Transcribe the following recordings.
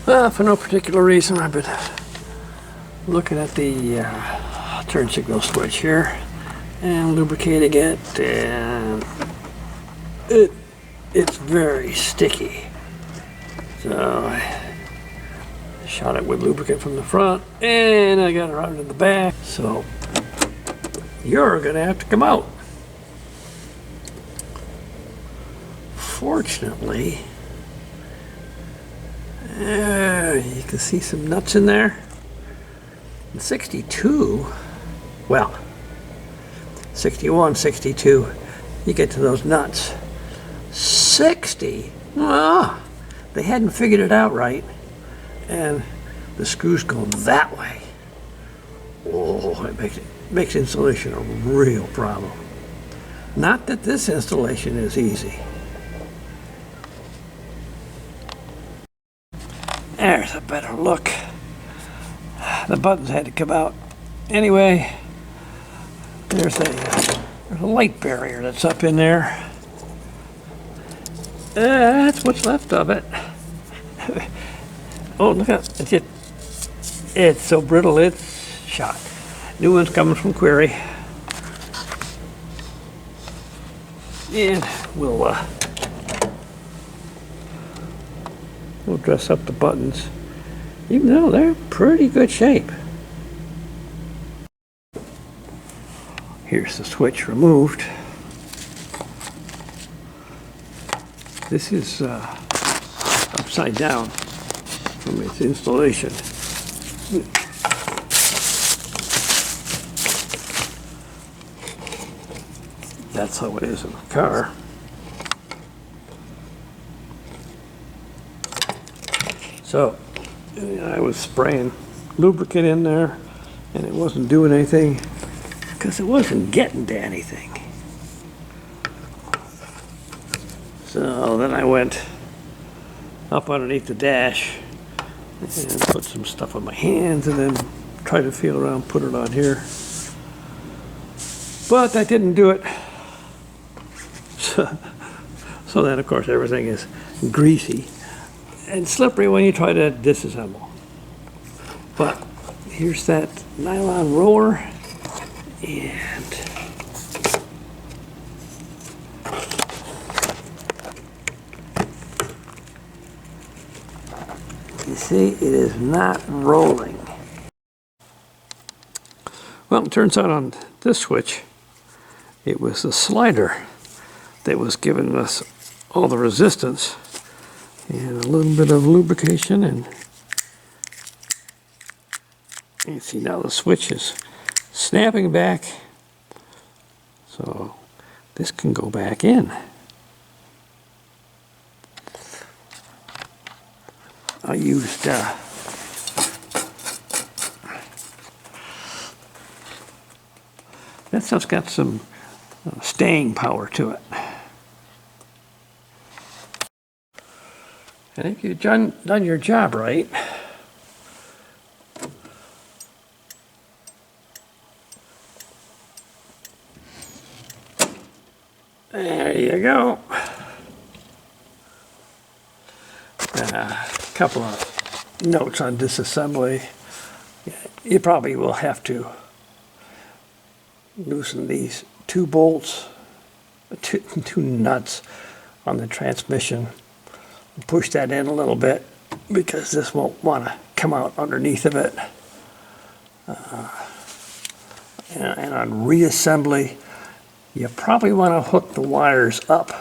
For no particular reason, I've been looking at the turn signal switch here and lubricating it, and it's very sticky. So I shot it with lubricant from the front, and I got it around in the back. So you're gonna have to come out. Fortunately, you can see some nuts in there. In 62, well, 61, 62, you get to those nuts. 60, well, they hadn't figured it out right, and the screws go that way. Oh, it makes installation a real problem. Not that this installation is easy. There's a better look. The buttons had to come out. Anyway, there's a light barrier that's up in there. That's what's left of it. Oh, look at it. It's so brittle, it's shot. New one's coming from Query. And we'll dress up the buttons, even though they're in pretty good shape. Here's the switch removed. This is upside down from its installation. That's how it is in the car. So I was spraying lubricant in there, and it wasn't doing anything because it wasn't getting to anything. So then I went up underneath the dash and put some stuff on my hands, and then tried to feel around, put it on here. But that didn't do it. So then, of course, everything is greasy and slippery when you try to disassemble. But here's that nylon roller, and you see, it is not rolling. Well, it turns out on this switch, it was the slider that was giving us all the resistance, and a little bit of lubrication, and you see now the switch is snapping back, so this can go back in. I used that stuff's got some staying power to it. And if you've done your job right, there you go. A couple of notes on disassembly. You probably will have to loosen these two bolts, two nuts on the transmission. Push that in a little bit because this won't want to come out underneath of it. And on reassembly, you probably want to hook the wires up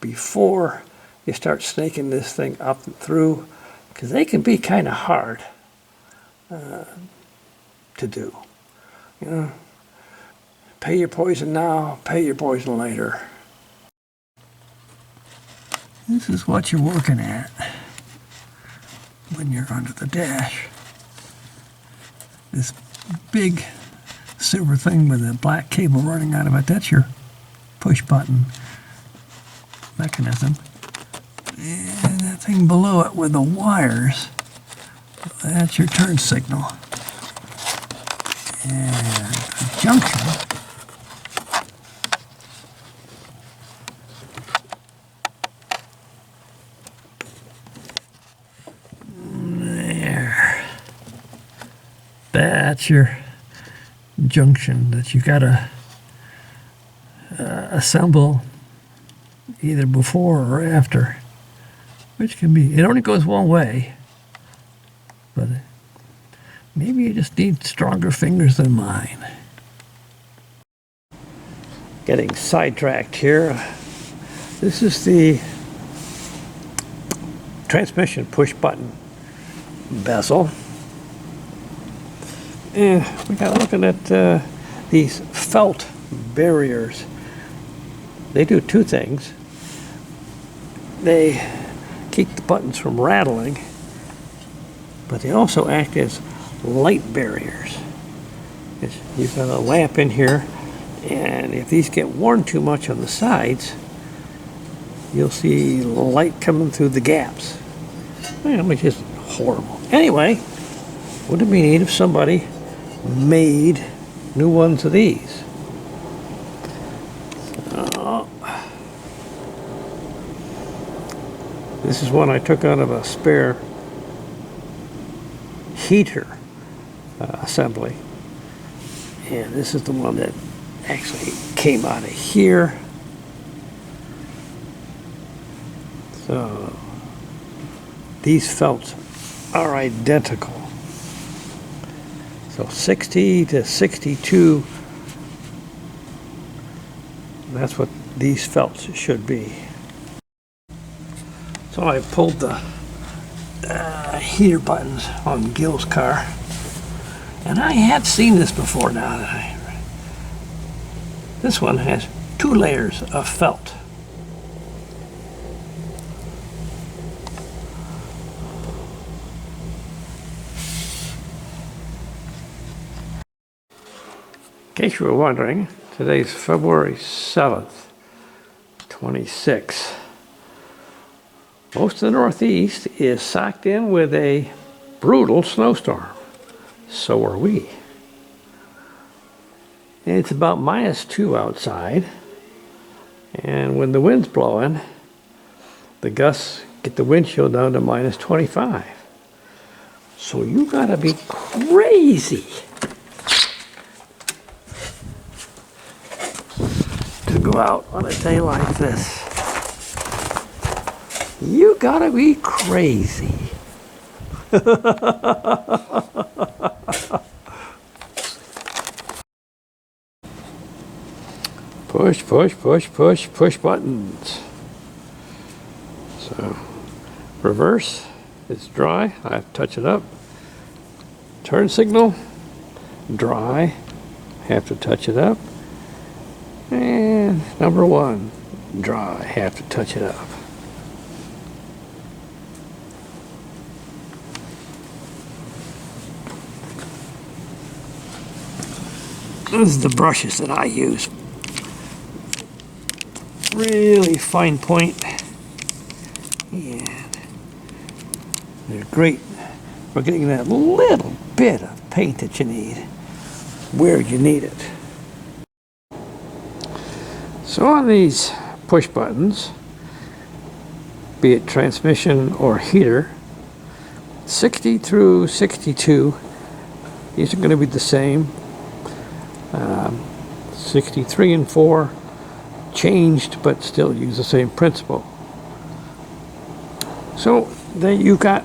before you start snaking this thing up and through, because they can be kind of hard to do. You know, pay your poison now, pay your poison later. This is what you're working at when you're under the dash. This big silver thing with a black cable running out of it, that's your push button mechanism. And that thing below it with the wires, that's your turn signal. And the junction, that's your junction that you gotta assemble either before or after, which can be, it only goes one way, but maybe you just need stronger fingers than mine. Getting sidetracked here. This is the transmission push button bezel. And we got looking at these felt barriers. They do two things. They keep the buttons from rattling, but they also act as light barriers. You've got a lamp in here, and if these get worn too much on the sides, you'll see light coming through the gaps, which is horrible. Anyway, wouldn't it be neat if somebody made new ones of these? This is one I took out of a spare heater assembly, and this is the one that actually came out of here. So these felts are identical. So 60 to 62, that's what these felts should be. So I pulled the heater buttons on Gil's car, and I have seen this before now. This one has 2 layers of felt. In case you were wondering, today's February 7th, 26. Most of the Northeast is socked in with a brutal snowstorm. So are we. And it's about -2 outside. And when the wind's blowing, the gusts get the windshield down to -25. So you gotta be crazy to go out on a day like this. You gotta be crazy. Push, push, push, push, push buttons. So, reverse, it's dry, I have to touch it up. Turn signal, dry, have to touch it up. And number 1, dry, have to touch it up. This is the brushes that I use. Really fine point. And they're great for getting that little bit of paint that you need where you need it. So on these push buttons, be it transmission or heater, 60 through 62, these are going to be the same. 63 and 4 changed, but still use the same principle. So then you've got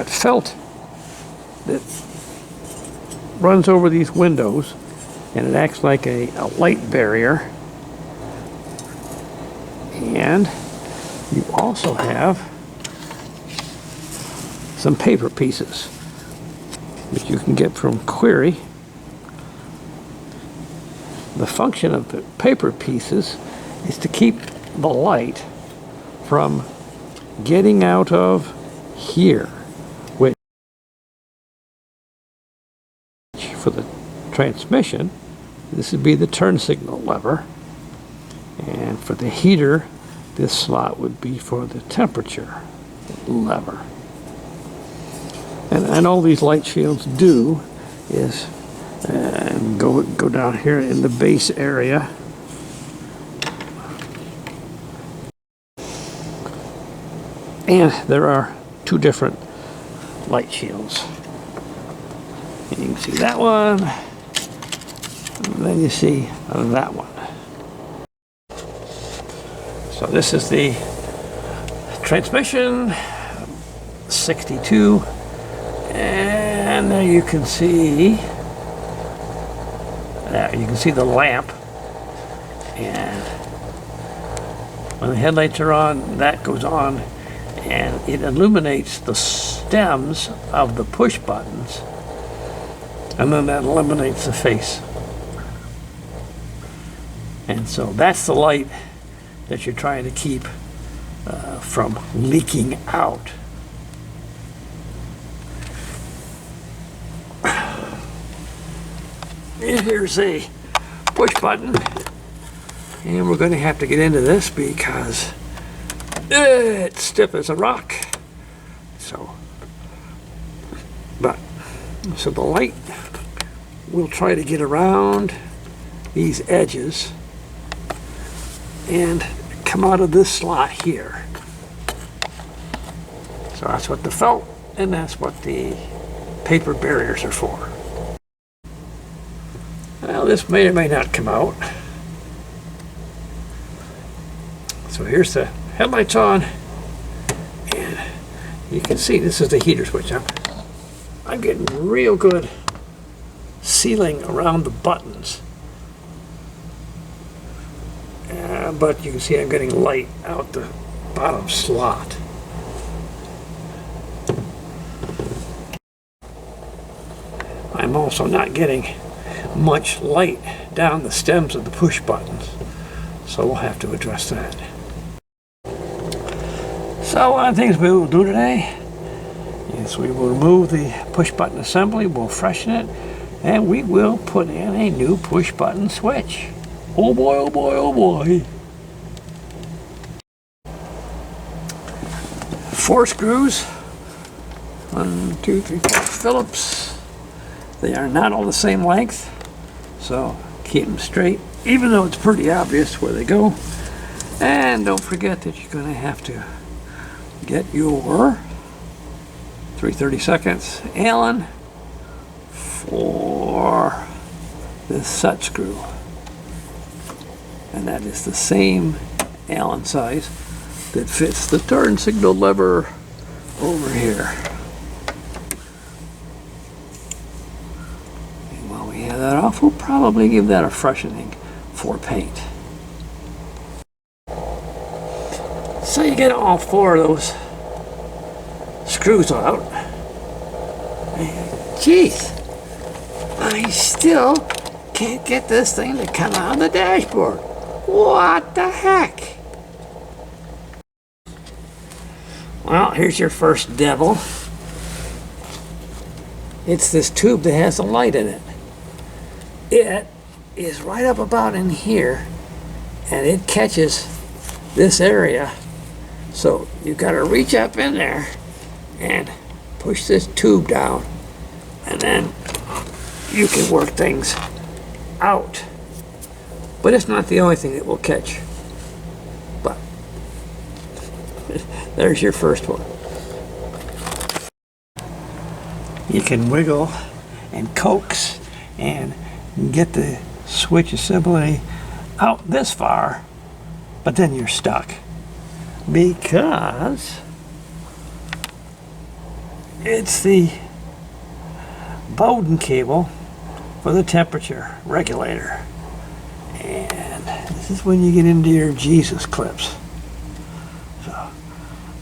felt that runs over these windows, and it acts like a light barrier. And you also have some paper pieces that you can get from Query. The function of the paper pieces is to keep the light from getting out of here, which for the transmission, this would be the turn signal lever, and for the heater, this slot would be for the temperature lever. And all these light shields do is go down here in the base area. And there are 2 different light shields. You can see that one, and then you see that one. So this is the transmission, 62, and there you can see the lamp, and when the headlights are on, that goes on, and it illuminates the stems of the push buttons, and then that illuminates the face. And so that's the light that you're trying to keep from leaking out. And here's a push button, and we're going to have to get into this because it's stiff as a rock. So the light will try to get around these edges and come out of this slot here. So that's what the felt and that's what the paper barriers are for. Well, this may or may not come out. So here's the headlights on, and you can see this is the heater switch. I'm getting real good sealing around the buttons. But you can see I'm getting light out the bottom slot. I'm also not getting much light down the stems of the push buttons, so we'll have to address that. So one of the things we will do today is we will remove the push button assembly, we'll freshen it, and we will put in a new push button switch. Oh boy, oh boy, oh boy. 4 screws, 1, 2, 3, 4 Phillips. They are not all the same length, so keep them straight, even though it's pretty obvious where they go. And don't forget that you're going to have to get your 3/32 Allen for this set screw. And that is the same Allen size that fits the turn signal lever over here. And while we have that off, we'll probably give that a freshening for paint. So you get all 4 of those screws out. Jeez, I still can't get this thing to come out of the dashboard. What the heck? Well, here's your first devil. It's this tube that has a light in it. It is right up about in here, and it catches this area. So you've got to reach up in there and push this tube down, and then you can work things out. But it's not the only thing that will catch. But there's your first one. You can wiggle and coax and get the switch assembly out this far, but then you're stuck because it's the Bowden cable for the temperature regulator. And this is when you get into your Jesus clips. So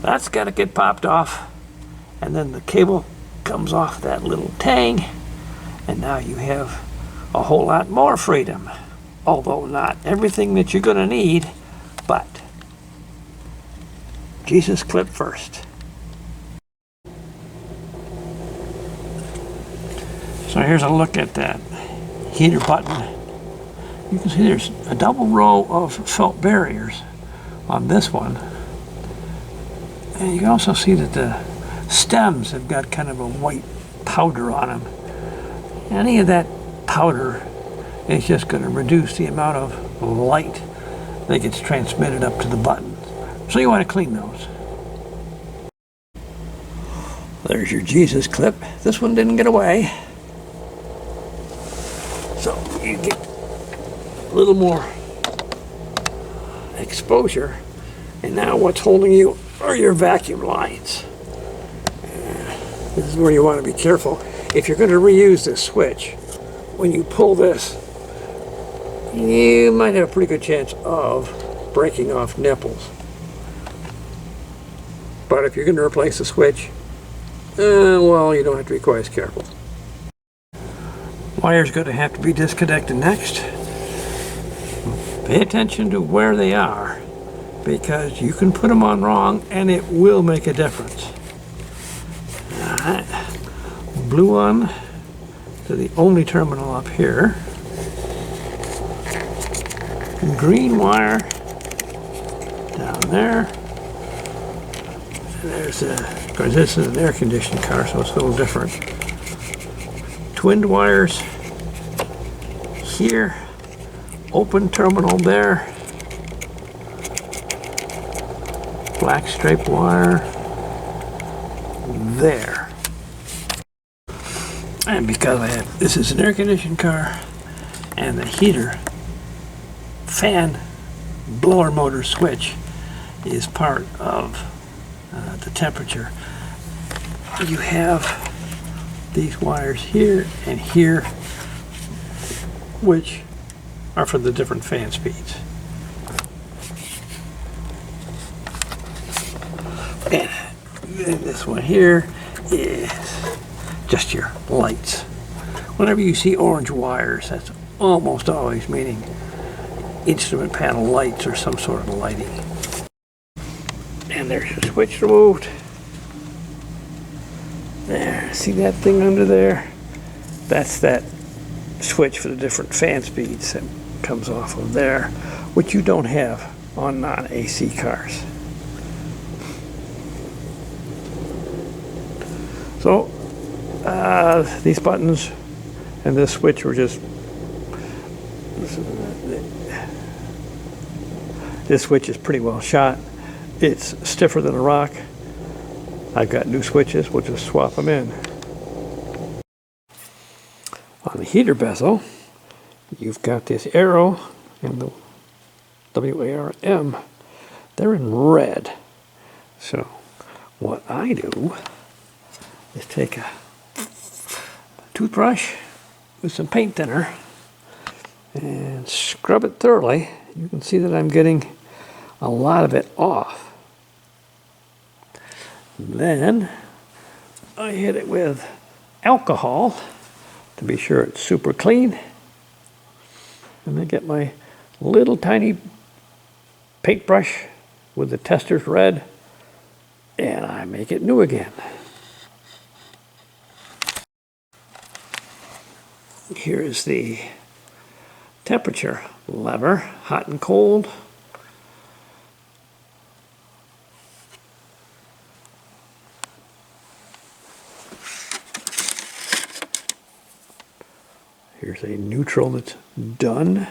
that's got to get popped off, and then the cable comes off that little tang, and now you have a whole lot more freedom. Although not everything that you're going to need, but Jesus clip first. So here's a look at that heater button. You can see there's a double row of felt barriers on this one. And you can also see that the stems have got kind of a white powder on them. Any of that powder is just going to reduce the amount of light that gets transmitted up to the buttons. So you want to clean those. There's your Jesus clip. This one didn't get away. little more exposure. And now what's holding you are your vacuum lines. This is where you want to be careful. If you're going to reuse this switch, when you pull this, you might have a pretty good chance of breaking off nipples. But if you're going to replace the switch, well, you don't have to be quite as careful. Wire's going to have to be disconnected next. Pay attention to where they are, because you can put them on wrong and it will make a difference. Alright, blue one to the only terminal up here. Green wire down there. And there's of course this is an air conditioned car, so it's a little different. Twinned wires here, open terminal there, black striped wire there. And because this is an air conditioned car and the heater fan blower motor switch is part of the temperature, you have these wires here and here, which are for the different fan speeds. And this one here is just your lights. Whenever you see orange wires, that's almost always meaning instrument panel lights or some sort of lighting. And there's your switch removed. There, see that thing under there? That's that switch for the different fan speeds that comes off of there, which you don't have on non-AC cars. So these buttons and this switch were just, this switch is pretty well shot. It's stiffer than a rock. I've got new switches, we'll just swap them in. On the heater bezel, you've got this arrow and the WARM. They're in red. So what I do is take a toothbrush with some paint thinner and scrub it thoroughly. You can see that I'm getting a lot of it off. Then I hit it with alcohol to be sure it's super clean. And then get my little tiny paintbrush with the testers red and I make it new again. Here is the temperature lever, hot and cold. Here's a neutral that's done.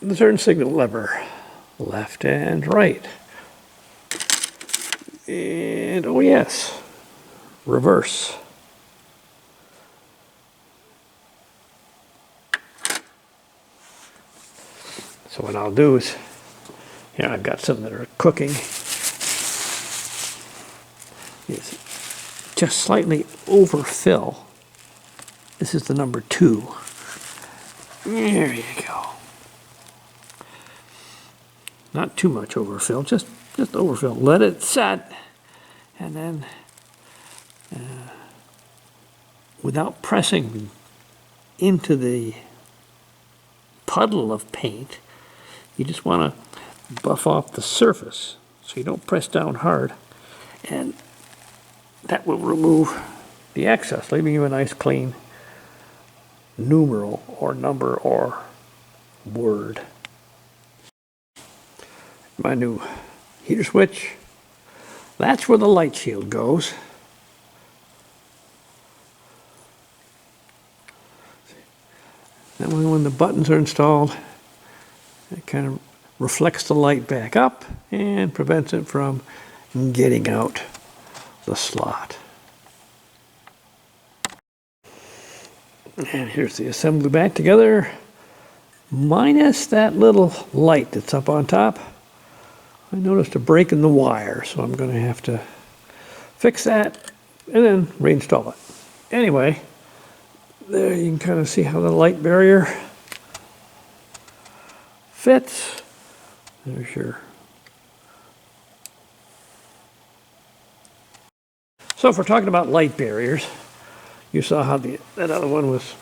The turn signal lever, left and right. And oh yes, reverse. So what I'll do is, here I've got some that are cooking. Is just slightly overfill. This is the number 2. There you go. Not too much overfill, just overfill. Let it set, and then without pressing into the puddle of paint, you just want to buff off the surface so you don't press down hard, and that will remove the excess, leaving you a nice clean numeral or number or word. My new heater switch, that's where the light shield goes. That way when the buttons are installed, it kind of reflects the light back up and prevents it from getting out the slot. And here's the assembly back together, minus that little light that's up on top. I noticed a break in the wire, so I'm going to have to fix that and then reinstall it. Anyway, there you can kind of see how the light barrier fits. There's your... So if we're talking about light barriers, you saw how that other one was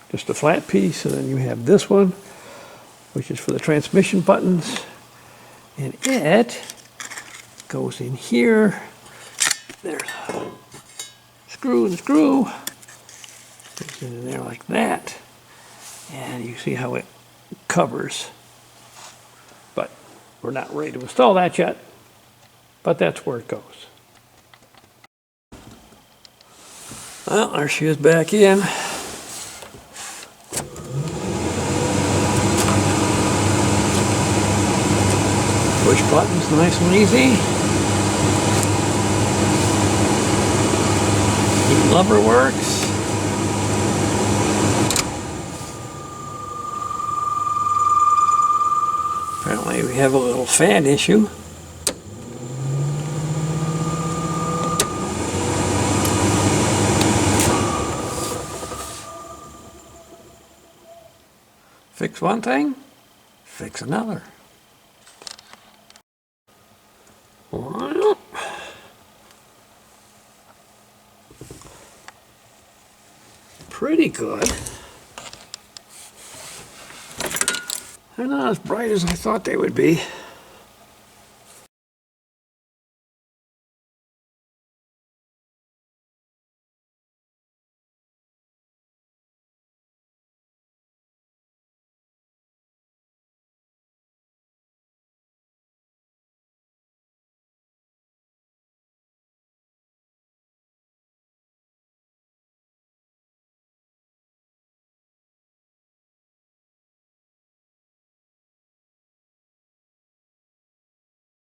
just a flat piece, and then you have this one, which is for the transmission buttons, and it goes in here. There's a screw and screw. Goes in there like that, and you see how it covers. But we're not ready to install that yet, but that's where it goes. Well, there she is back in. Push buttons, nice and easy. The lever works. Apparently we have a little fan issue. Fix one thing, fix another. Well, pretty good. They're not as bright as I thought they would be.